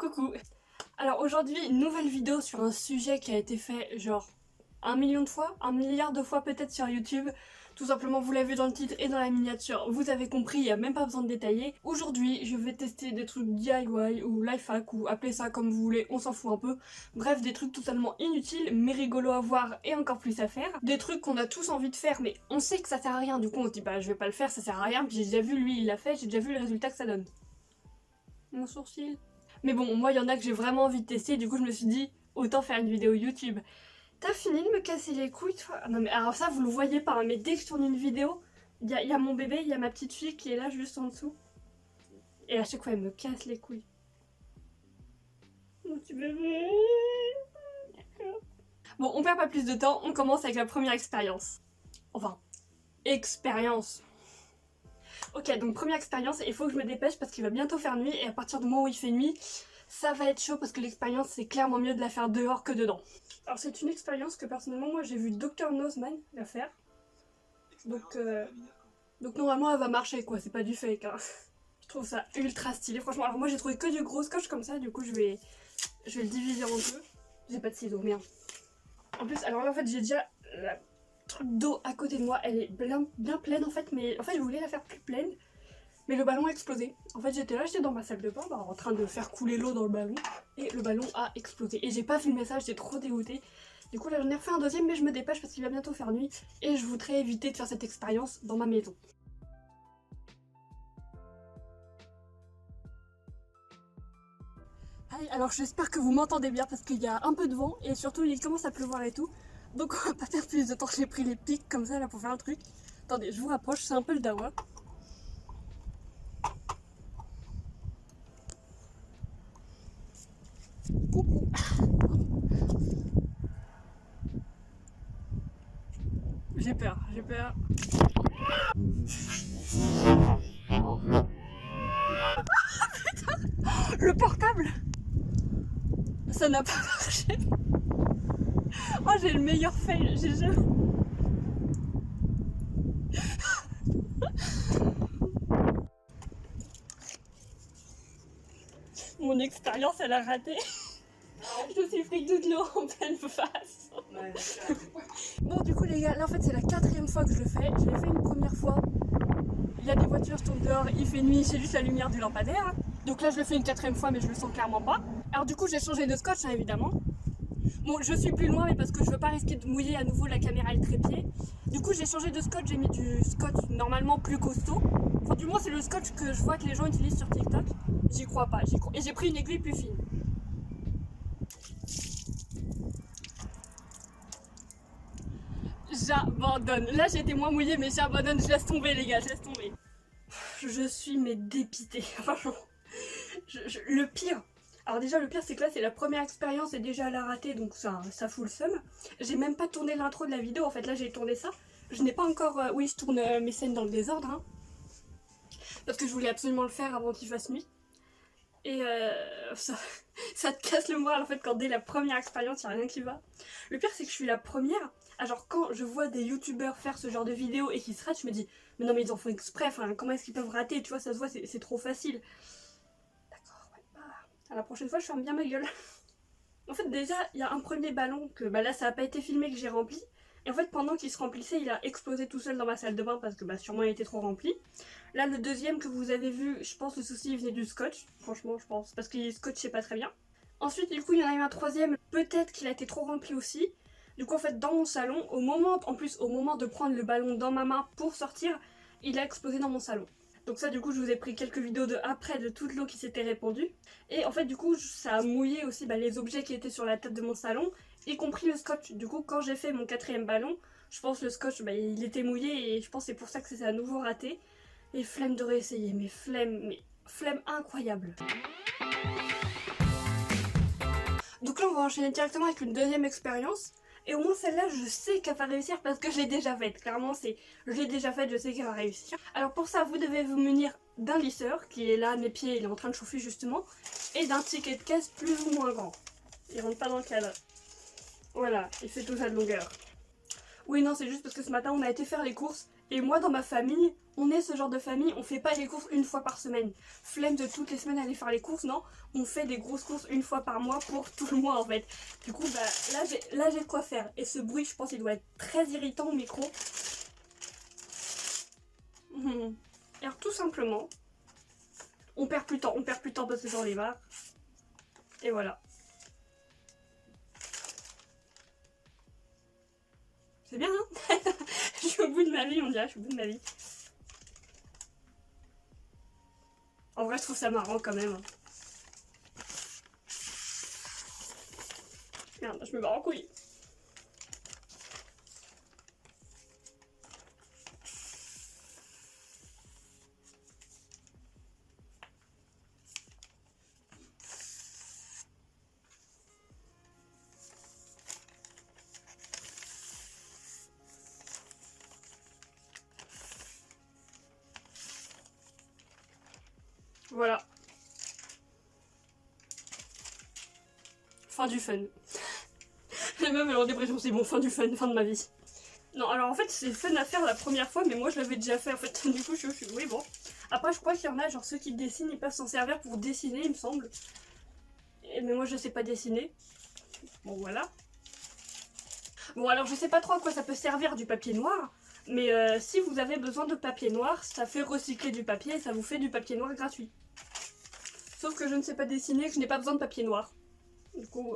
Coucou. Alors aujourd'hui, une nouvelle vidéo sur un sujet qui a été fait genre 1 million de fois, 1 milliard de fois peut-être sur YouTube. Tout simplement, vous l'avez vu dans le titre et dans la miniature, vous avez compris, il n'y a même pas besoin de détailler. Aujourd'hui, je vais tester des trucs DIY ou lifehack ou appelez ça comme vous voulez, on s'en fout un peu. Bref, des trucs totalement inutiles mais rigolos à voir et encore plus à faire. Des trucs qu'on a tous envie de faire mais on sait que ça sert à rien, du coup on se dit bah je vais pas le faire, ça sert à rien, puis j'ai déjà vu lui il l'a fait, j'ai déjà vu le résultat que ça donne. Mon sourcil. Mais bon, moi il y en a que j'ai vraiment envie de tester, du coup je me suis dit autant faire une vidéo YouTube. T'as fini de me casser les couilles toi? Non mais alors ça vous le voyez pas, hein, mais dès que je tourne une vidéo, il y a mon bébé, il y a ma petite fille qui est là juste en dessous. Et à chaque fois elle me casse les couilles. Mon petit bébé. D'accord. Bon, on perd pas plus de temps, on commence avec la première expérience. Enfin, expérience. Ok, donc première expérience, il faut que je me dépêche parce qu'il va bientôt faire nuit et à partir du moment où il fait nuit, ça va être chaud parce que l'expérience c'est clairement mieux de la faire dehors que dedans. Alors c'est une expérience que personnellement moi j'ai vu Dr Nozman la faire. Donc normalement elle va marcher quoi, c'est pas du fake hein. Je trouve ça ultra stylé franchement. Alors moi j'ai trouvé que du gros scotch comme ça, du coup je vais le diviser en deux. J'ai pas de ciseaux, merde. En plus alors là en fait j'ai déjà la truc d'eau à côté de moi, elle est bien pleine en fait, mais en fait je voulais la faire plus pleine. Mais le ballon a explosé. En fait j'étais là, j'étais dans ma salle de bain en train de faire couler l'eau dans le ballon. Et le ballon a explosé. Et j'ai pas filmé ça, j'étais trop dégoûtée. Du coup là j'en ai refait un deuxième mais je me dépêche parce qu'il va bientôt faire nuit. Et je voudrais éviter de faire cette expérience dans ma maison. Allez, alors j'espère que vous m'entendez bien parce qu'il y a un peu de vent. Et surtout il commence à pleuvoir et tout. Donc on va pas perdre plus de temps, j'ai pris les pics comme ça là pour faire un truc. Attendez, je vous rapproche, c'est un peu le dawa. Coucou. J'ai peur, j'ai peur. Putain, le portable, ça n'a pas marché. Oh, j'ai le meilleur fail, j'ai jamais... Mon expérience, elle a raté. Je me suis pris toute l'eau en pleine face. Bon, du coup, les gars, là en fait, c'est la 4e fois que je le fais. Je l'ai fait une première fois. Il y a des voitures, je tourne dehors, il fait nuit, c'est juste la lumière du lampadaire. Donc là, je le fais une 4e fois, mais je le sens clairement pas. Alors, du coup, j'ai changé de scotch, hein, évidemment. Bon, je suis plus loin, mais parce que je veux pas risquer de mouiller à nouveau la caméra et le trépied. Du coup, j'ai changé de scotch, j'ai mis du scotch normalement plus costaud. Enfin, du moins, c'est le scotch que je vois que les gens utilisent sur TikTok. J'y crois pas, j'y crois. Et j'ai pris une aiguille plus fine. J'abandonne. Là, j'ai été moins mouillée, mais j'abandonne. Je laisse tomber, les gars, je laisse tomber. Je suis mais dépitée, franchement. Le pire. Alors déjà le pire c'est que là c'est la première expérience et déjà elle a raté donc ça fout le seum. J'ai même pas tourné l'intro de la vidéo en fait, là j'ai tourné ça. Je n'ai pas encore... oui je tourne mes scènes dans le désordre hein. Parce que je voulais absolument le faire avant qu'il fasse nuit. Et ça te casse le moral en fait quand dès la première expérience il n'y a rien qui va. Le pire c'est que je suis la première. Ah, genre quand je vois des youtubeurs faire ce genre de vidéos et qu'ils se ratent je me dis mais non mais ils en font exprès, enfin, comment est-ce qu'ils peuvent rater, tu vois ça se voit c'est trop facile. À la prochaine fois, je ferme bien ma gueule. En fait, déjà, il y a un premier ballon que bah là, ça n'a pas été filmé que j'ai rempli. Et en fait, pendant qu'il se remplissait, il a explosé tout seul dans ma salle de bain parce que bah, sûrement il était trop rempli. Là, le deuxième que vous avez vu, je pense le souci venait du scotch. Franchement, je pense. Parce qu'il scotchait pas très bien. Ensuite, du coup, il y en a eu un troisième. Peut-être qu'il a été trop rempli aussi. Du coup, en fait, dans mon salon, au moment de prendre le ballon dans ma main pour sortir, il a explosé dans mon salon. Donc ça du coup je vous ai pris quelques vidéos de après de toute l'eau qui s'était répandue. Et en fait du coup ça a mouillé aussi les objets qui étaient sur la table de mon salon, y compris le scotch. Du coup quand j'ai fait mon 4e ballon, je pense le scotch il était mouillé et je pense c'est pour ça que c'est à nouveau raté. Et flemme de réessayer, mais flemme incroyable. Donc là on va enchaîner directement avec une deuxième expérience. Et au moins celle-là, je sais qu'elle va réussir parce que je l'ai déjà faite. Clairement, je l'ai déjà faite, je sais qu'elle va réussir. Alors pour ça, vous devez vous munir d'un lisseur qui est là, mes pieds, il est en train de chauffer justement. Et d'un ticket de caisse plus ou moins grand. Il rentre pas dans le cadre. Voilà, il fait tout ça de longueur. Oui, non, c'est juste parce que ce matin, on a été faire les courses. Et moi dans ma famille, on est ce genre de famille, on fait pas les courses une fois par semaine. Flemme de toutes les semaines aller faire les courses, non. On fait des grosses courses une fois par mois pour tout le mois en fait. Du coup bah là j'ai de quoi faire. Et ce bruit je pense il doit être très irritant au micro. Alors tout simplement, on perd plus de temps parce que j'en ai marre. Et voilà. C'est bien hein. Je suis au bout de ma vie, on dirait, je suis au bout de ma vie. En vrai je trouve ça marrant quand même. Merde, je me barre en couille. Voilà. Fin du fun. Les meufs elles ont dépression, c'est bon, fin du fun, fin de ma vie. Non, alors en fait c'est fun à faire la première fois, mais moi je l'avais déjà fait en fait. Du coup je suis oui bon. Après je crois qu'il y en a, genre ceux qui dessinent, ils peuvent s'en servir pour dessiner il me semble. Mais moi je sais pas dessiner. Bon voilà. Bon alors je sais pas trop à quoi ça peut servir du papier noir. Mais si vous avez besoin de papier noir, ça fait recycler du papier et ça vous fait du papier noir gratuit. Sauf que je ne sais pas dessiner, que je n'ai pas besoin de papier noir. Du coup,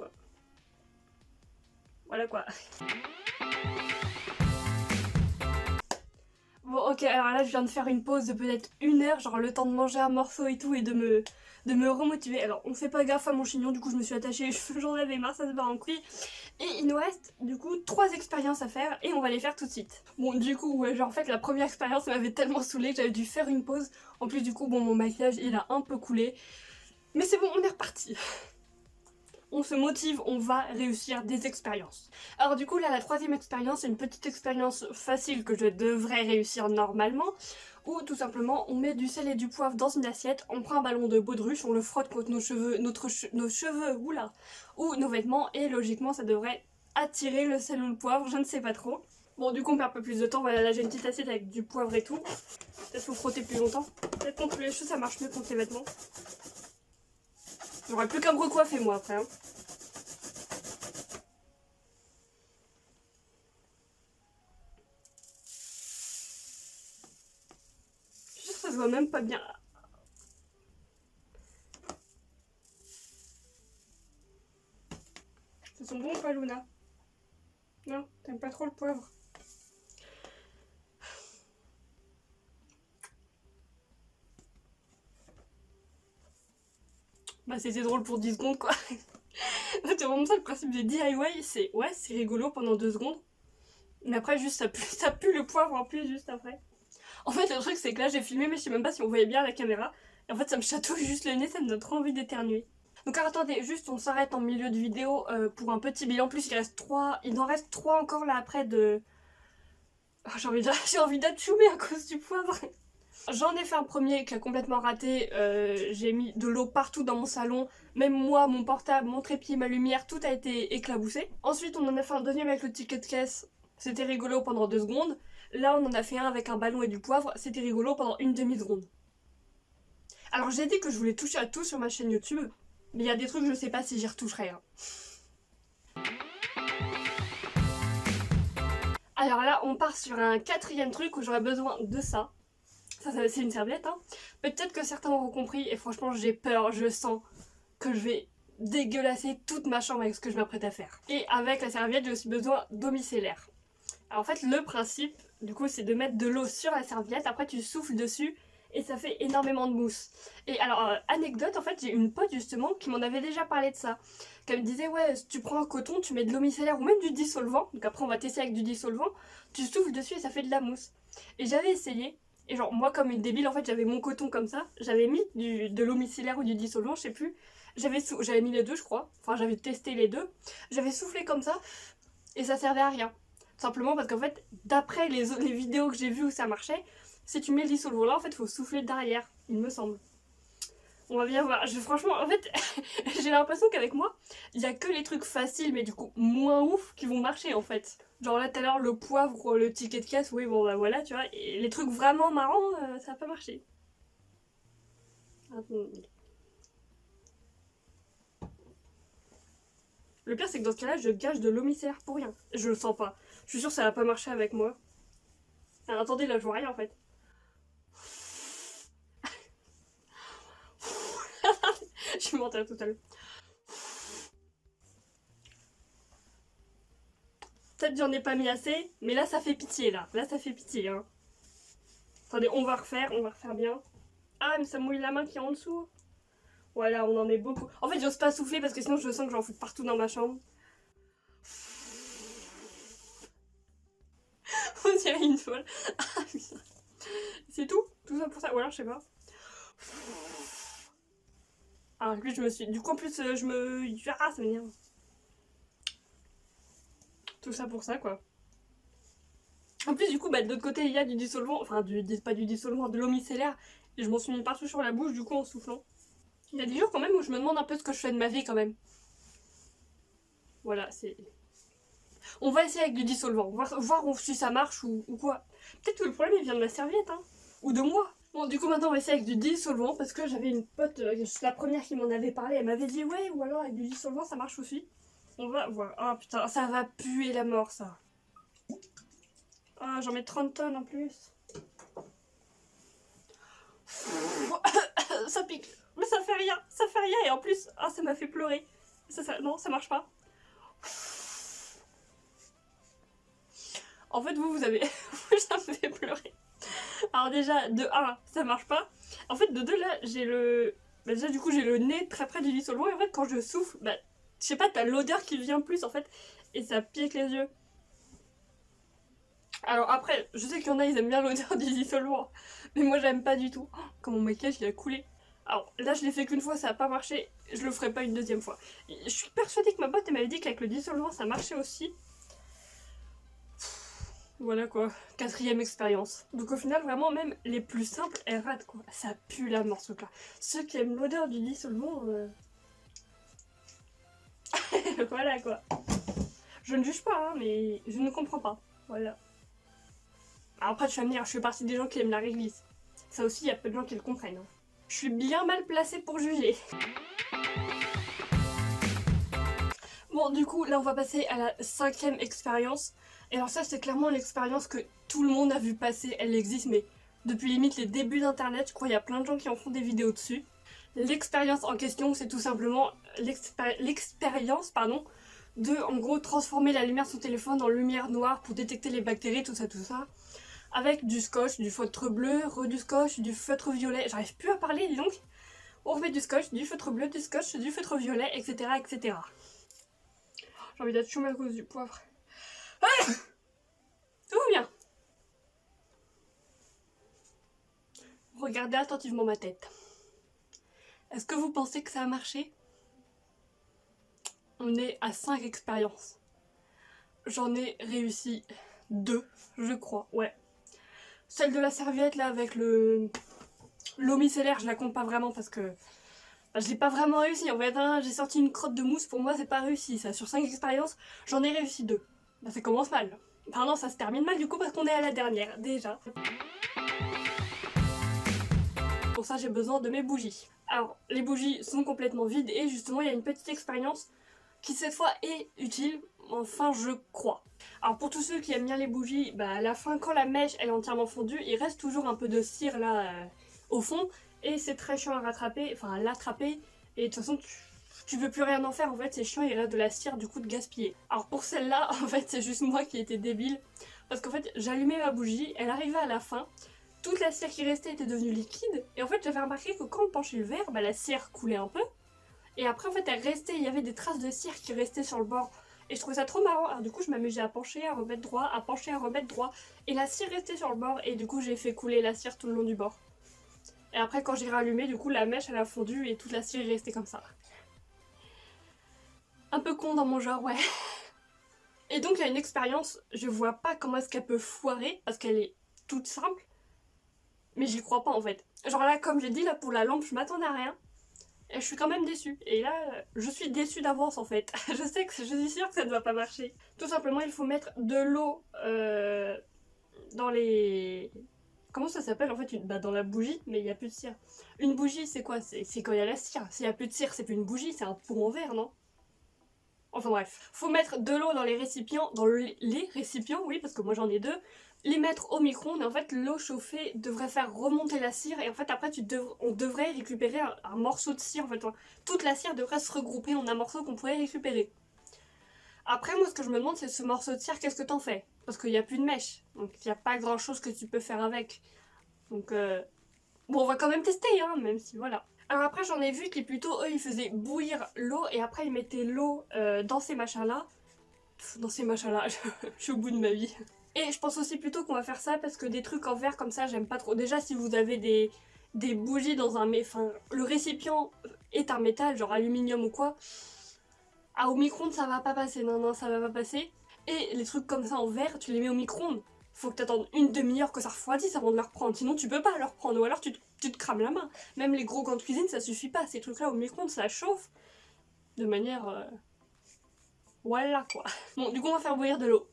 voilà quoi. Bon ok, alors là je viens de faire une pause de peut-être 1 heure, genre le temps de manger un morceau et tout et de me remotiver. Alors on fait pas gaffe à mon chignon, du coup je me suis attachée les cheveux, j'en avais marre, ça se barre en couille. Et il nous reste du coup 3 expériences à faire et on va les faire tout de suite. Bon du coup ouais, genre en fait la première expérience m'avait tellement saoulée que j'avais dû faire une pause. En plus du coup bon mon maquillage il a un peu coulé. Mais c'est bon, on est reparti. On se motive, on va réussir des expériences. Alors du coup là la 3e expérience c'est une petite expérience facile que je devrais réussir normalement. Où tout simplement on met du sel et du poivre dans une assiette, on prend un ballon de baudruche, on le frotte contre nos cheveux, oula, ou nos vêtements et logiquement ça devrait attirer le sel ou le poivre, je ne sais pas trop. Bon du coup on perd un peu plus de temps, voilà là j'ai une petite assiette avec du poivre et tout. Peut-être faut frotter plus longtemps. Peut-être contre les cheveux ça marche mieux contre les vêtements. J'aurais plus qu'à me recoiffer moi après. Hein. Je suis sûre que ça se voit même pas bien. Ça sent bon ou pas Luna? Non, t'aimes pas trop le poivre. Bah c'était drôle pour 10 secondes quoi. C'est vraiment ça le principe des DIY, c'est ouais c'est rigolo pendant 2 secondes. Mais après juste ça pue le poivre en plus juste après. En fait le truc c'est que là j'ai filmé mais je sais même pas si on voyait bien à la caméra. Et en fait ça me chatouille juste le nez, ça me donne trop envie d'éternuer. Donc alors, attendez, juste on s'arrête en milieu de vidéo pour un petit bilan. En plus il en reste 3 encore là après de... Oh, j'ai envie d'atchoumer à cause du poivre. J'en ai fait un premier qui a complètement raté, j'ai mis de l'eau partout dans mon salon, même moi, mon portable, mon trépied, ma lumière, tout a été éclaboussé. Ensuite on en a fait un deuxième avec le ticket de caisse, c'était rigolo pendant 2 secondes. Là on en a fait un avec un ballon et du poivre, c'était rigolo pendant une demi-seconde. Alors j'ai dit que je voulais toucher à tout sur ma chaîne YouTube, mais il y a des trucs je sais pas si j'y retoucherai. Hein. Alors là on part sur un 4e truc où j'aurais besoin de ça. Ça c'est une serviette, hein. Peut-être que certains auront compris, et franchement j'ai peur, je sens que je vais dégueulasser toute ma chambre avec ce que je m'apprête à faire. Et avec la serviette, j'ai aussi besoin d'eau micellaire. Alors en fait, le principe, du coup, c'est de mettre de l'eau sur la serviette, après tu souffles dessus, et ça fait énormément de mousse. Et alors, anecdote, en fait, j'ai une pote justement qui m'en avait déjà parlé de ça. Qu'elle me disait, ouais, si tu prends un coton, tu mets de l'eau micellaire ou même du dissolvant, donc après on va tester avec du dissolvant, tu souffles dessus et ça fait de la mousse. Et j'avais essayé, et genre moi comme une débile en fait j'avais mon coton comme ça, j'avais mis de l'eau micellaire ou du dissolvant, je sais plus, j'avais mis les deux je crois, enfin j'avais testé les deux, j'avais soufflé comme ça et ça servait à rien. Simplement parce qu'en fait d'après les vidéos que j'ai vues où ça marchait, si tu mets le dissolvant là en fait faut souffler derrière, il me semble. On va bien voir. Franchement, en fait, j'ai l'impression qu'avec moi, il y a que les trucs faciles, mais du coup moins ouf, qui vont marcher en fait. Genre là tout à l'heure, le poivre, le ticket de caisse, oui, bon bah voilà, tu vois. Et les trucs vraiment marrants, ça va pas marcher. Le pire, c'est que dans ce cas-là, je gâche de l'eau micellaire pour rien. Je le sens pas. Je suis sûre que ça va pas marcher avec moi. Alors, attendez, là, je vois rien en fait. Je suis mentale tout à l'heure. Peut-être j'en ai pas mis assez, mais là ça fait pitié là. Là ça fait pitié hein. Attendez, on va refaire bien. Ah mais ça mouille la main qui est en dessous. Voilà, on en met beaucoup. En fait j'ose pas souffler parce que sinon je sens que j'en fous partout dans ma chambre. On dirait une folle. Ah putain. C'est tout? Tout ça pour ça? Ou alors je sais pas. Ah en plus je me suis... Du coup en plus je me... Ah ça m'énerve. Tout ça pour ça quoi. En plus du coup bah de l'autre côté il y a du dissolvant. Enfin pas du dissolvant, de l'eau micellaire. Et je m'en suis mis partout sur la bouche du coup en soufflant. Il y a des jours quand même où je me demande un peu ce que je fais de ma vie quand même. Voilà, c'est... On va essayer avec du dissolvant, voir si ça marche ou quoi. Peut-être que le problème il vient de ma serviette, hein. Ou de moi. Bon, du coup maintenant on va essayer avec du dissolvant parce que j'avais une pote, c'est la première qui m'en avait parlé, elle m'avait dit ouais, ou alors avec du dissolvant ça marche aussi. On va voir. Oh putain, ça va puer la mort ça. Ah, j'en mets 30 tonnes en plus. Ça pique. Mais ça fait rien, et en plus, ah ça m'a fait pleurer. Non, ça marche pas. En fait, vous avez... ça me fait pleurer. Alors déjà, de 1, ça marche pas. En fait, de 2, là, j'ai le... Bah déjà, du coup, j'ai le nez très près du dissolvant. Et en fait, quand je souffle, bah, je sais pas, t'as l'odeur qui vient plus, en fait. Et ça pique les yeux. Alors après, je sais qu'il y en a, ils aiment bien l'odeur du dissolvant. Mais moi, j'aime pas du tout. Oh, quand mon maquillage, il a coulé. Alors là, je l'ai fait qu'une fois, ça a pas marché. Je le ferai pas une deuxième fois. Je suis persuadée que ma pote, elle m'avait dit qu'avec le dissolvant, ça marchait aussi. Voilà quoi, 4ème expérience. Donc au final, vraiment, même les plus simples, elles ratent quoi. Ça pue la mort ce truc là. Ceux qui aiment l'odeur du dissolvant, voilà quoi. Je ne juge pas, hein, mais je ne comprends pas. Voilà. Alors après, tu vas me dire, je fais partie des gens qui aiment la réglisse. Ça aussi, il y a peu de gens qui le comprennent. Hein. Je suis bien mal placée pour juger. Bon, du coup, là, on va passer à la 5ème expérience. Et alors ça, c'est clairement l'expérience que tout le monde a vu passer. Elle existe, mais depuis limite les débuts d'Internet, je crois qu'il y a plein de gens qui en font des vidéos dessus. L'expérience en question, c'est tout simplement l'expérience, de, en gros, transformer la lumière de son téléphone en lumière noire pour détecter les bactéries, tout ça, avec du scotch, du feutre bleu, du scotch, du feutre violet. J'arrive plus à parler, dis donc. On remet du scotch, du feutre bleu, du scotch, du feutre violet, etc., etc. J'ai envie d'être chômée à cause du poivre. Ah, tout va bien. Regardez attentivement ma tête. Est-ce que vous pensez que ça a marché? On est à 5 expériences. J'en ai réussi 2, je crois, ouais. Celle de la serviette là avec l'eau micellaire, je la compte pas vraiment parce que je l'ai pas vraiment réussi. En fait, hein, j'ai sorti une crotte de mousse, pour moi c'est pas réussi ça. Sur 5 expériences, j'en ai réussi 2. Bah, ça commence mal. Enfin non, ça se termine mal du coup parce qu'on est à la dernière, déjà. Pour ça, j'ai besoin de mes bougies. Alors, les bougies sont complètement vides et justement, il y a une petite expérience qui cette fois est utile, enfin je crois. Alors pour tous ceux qui aiment bien les bougies, bah à la fin quand la mèche elle est entièrement fondue, il reste toujours un peu de cire là au fond et c'est très chiant à rattraper, enfin à l'attraper et de toute façon tu veux plus rien en faire en fait, c'est chiant, il reste de la cire du coup de gaspiller. Alors pour celle-là en fait c'est juste moi qui étais débile parce qu'en fait j'allumais ma bougie, elle arrivait à la fin, toute la cire qui restait était devenue liquide et en fait j'avais remarqué que quand on penchait le verre, bah la cire coulait un peu. Et après en fait elle restait, il y avait des traces de cire qui restaient sur le bord. Et je trouvais ça trop marrant, alors du coup je m'amusais à pencher, à remettre droit, à pencher, à remettre droit. Et la cire restait sur le bord et du coup j'ai fait couler la cire tout le long du bord. Et après quand j'ai rallumé, du coup la mèche elle a fondu et toute la cire est restée comme ça. Un peu con dans mon genre, ouais. Et donc il y a une expérience, je vois pas comment est-ce qu'elle peut foirer parce qu'elle est toute simple. Mais j'y crois pas en fait. Genre là comme j'ai dit là pour la lampe je m'attendais à rien. Et je suis quand même déçue. Et là, je suis déçue d'avance en fait. Je suis sûre que ça ne va pas marcher. Tout simplement, il faut mettre de l'eau dans les... Comment ça s'appelle en fait bah, dans la bougie, mais il n'y a plus de cire. Une bougie, c'est quoi? C'est quand il y a la cire. S'il n'y a plus de cire, c'est plus une bougie, c'est un pot en verre, non? Enfin bref. Faut mettre de l'eau dans les récipients, les récipients, oui, parce que moi j'en ai deux. Les mettre au micro-ondes et en fait l'eau chauffée devrait faire remonter la cire et en fait après on devrait récupérer un morceau de cire en fait. Toute la cire devrait se regrouper en un morceau qu'on pourrait récupérer. Après moi ce que je me demande c'est ce morceau de cire qu'est-ce que t'en fais? Parce qu'il n'y a plus de mèche, donc il n'y a pas grand chose que tu peux faire avec. Donc bon on va quand même tester hein, même si voilà. Alors après j'en ai vu qui plutôt eux ils faisaient bouillir l'eau et après ils mettaient l'eau dans ces machins là. Dans ces machins là, je suis au bout de ma vie. Et je pense aussi plutôt qu'on va faire ça parce que des trucs en verre comme ça, j'aime pas trop. Déjà, si vous avez des bougies dans un... Enfin, le récipient est un métal, genre aluminium ou quoi. Ah, au micro-ondes, ça va pas passer. Non, non, ça va pas passer. Et les trucs comme ça en verre, tu les mets au micro-ondes. Faut que t'attendes une demi-heure que ça refroidisse avant de les reprendre. Sinon, tu peux pas les reprendre. Ou alors, tu te crames la main. Même les gros gants de cuisine, ça suffit pas. Ces trucs-là, au micro-ondes, ça chauffe. De manière... Voilà, quoi. Bon, du coup, on va faire bouillir de l'eau.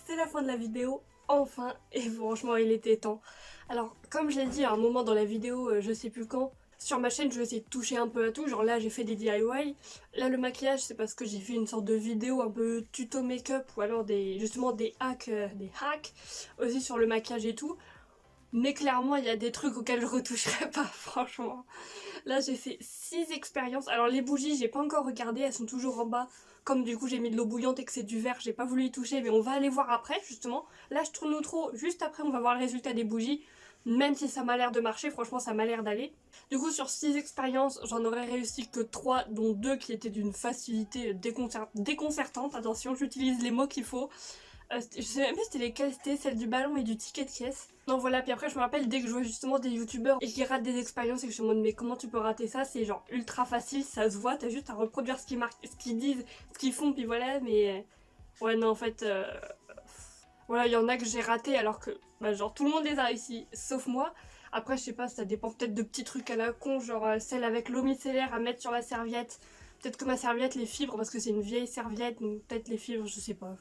C'est la fin de la vidéo, enfin, et franchement il était temps. Alors comme j'ai dit à un moment dans la vidéo, je sais plus quand, sur ma chaîne je vais essayer de toucher un peu à tout, genre là j'ai fait des DIY, là le maquillage c'est parce que j'ai fait une sorte de vidéo un peu tuto make-up ou alors justement des hacks aussi sur le maquillage et tout. Mais clairement il y a des trucs auxquels je retoucherai pas franchement. Là j'ai fait 6 expériences. Alors les bougies j'ai pas encore regardé, elles sont toujours en bas. Comme du coup j'ai mis de l'eau bouillante et que c'est du verre, j'ai pas voulu y toucher, mais on va aller voir après justement. Là je tourne au trop, juste après on va voir le résultat des bougies. Même si ça m'a l'air de marcher, franchement ça m'a l'air d'aller. Du coup sur 6 expériences, j'en aurais réussi que 3, dont 2 qui étaient d'une facilité déconcertante. Attention, j'utilise les mots qu'il faut. Je sais même plus c'était lesquelles, c'était celle du ballon et du ticket de caisse. Non voilà, puis après je me rappelle dès que je vois justement des youtubeurs et qui ratent des expériences et que je me demande mais comment tu peux rater ça, c'est genre ultra facile, ça se voit, t'as juste à reproduire ce qu'ils disent, ce qu'ils font, puis voilà, mais ouais non en fait, voilà il y en a que j'ai raté alors que bah, genre tout le monde les a réussi, sauf moi. Après je sais pas, ça dépend peut-être de petits trucs à la con, genre celle avec l'eau micellaire à mettre sur la serviette. Peut-être que ma serviette, les fibres, parce que c'est une vieille serviette, donc peut-être les fibres, je sais pas.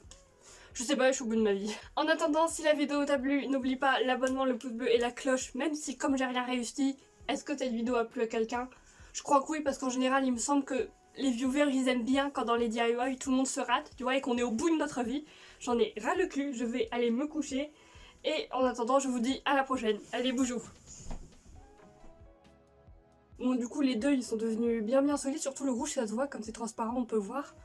Je sais pas, je suis au bout de ma vie. En attendant, si la vidéo t'a plu, n'oublie pas l'abonnement, le pouce bleu et la cloche. Même si comme j'ai rien réussi, est-ce que cette vidéo a plu à quelqu'un? Je crois que oui, parce qu'en général il me semble que les viewers ils aiment bien quand dans les DIY tout le monde se rate, tu vois, et qu'on est au bout de notre vie. J'en ai ras le cul, je vais aller me coucher. Et en attendant, je vous dis à la prochaine. Allez, boujou. Bon, du coup les deux ils sont devenus bien solides, surtout le rouge ça se voit, comme c'est transparent on peut voir.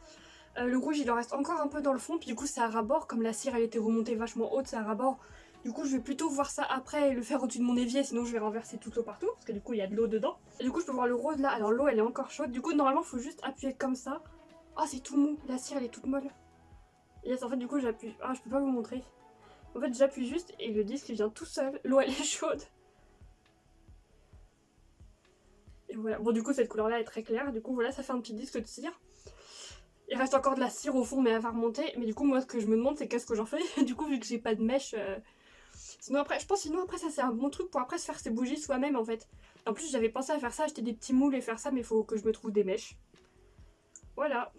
Le rouge il en reste encore un peu dans le fond, puis du coup c'est à ras-bord, comme la cire elle était remontée vachement haute, c'est à ras-bord. Du coup je vais plutôt voir ça après et le faire au-dessus de mon évier, sinon je vais renverser toute l'eau partout, parce que du coup il y a de l'eau dedans. Et du coup je peux voir le rose là, alors l'eau elle est encore chaude, du coup normalement il faut juste appuyer comme ça. Oh c'est tout mou, la cire elle est toute molle. Yes, en fait du coup j'appuie, ah je peux pas vous montrer. En fait j'appuie juste et le disque il vient tout seul, l'eau elle est chaude. Et voilà, bon du coup cette couleur là est très claire, du coup voilà ça fait un petit disque de cire. Il reste encore de la cire au fond mais elle va remonter. Mais du coup moi ce que je me demande c'est qu'est-ce que j'en fais. Du coup vu que j'ai pas de mèche. Sinon après, je pense sinon après ça c'est un bon truc pour après se faire ses bougies soi-même en fait. En plus j'avais pensé à faire ça, acheter des petits moules et faire ça, mais il faut que je me trouve des mèches. Voilà.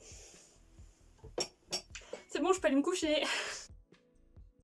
C'est bon, je peux aller me coucher.